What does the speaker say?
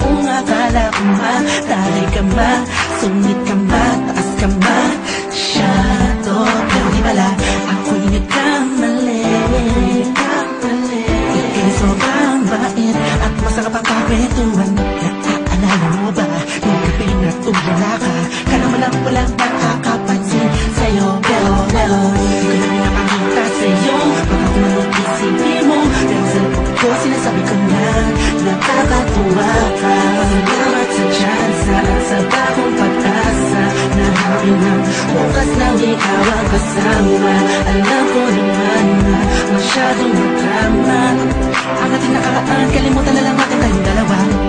Kung akala ko matay ka ma, sungit ka ma, taas ka ma, masyado. Pero di pala, ako'y nagkamali. Ika'y sobrang bait at masarap ang kakwentuhan. Naaalala mo ba, nung gabi natulala ka, ka naman lang walang nakakapansin sa'yo. Pero ko na pinapakita sa'yo, baka kung ano't isipin mo, pero sa loob ko sinasabi ko na nakakatuwa ka. Salamat sa tsansa at sa bagong pag-asa na hangin ng bukas ng ikaw ang kasama. Alam ko naman na masyadong magdrama ang ating nakaraan, kalimutan na lang natin tayong dalawa.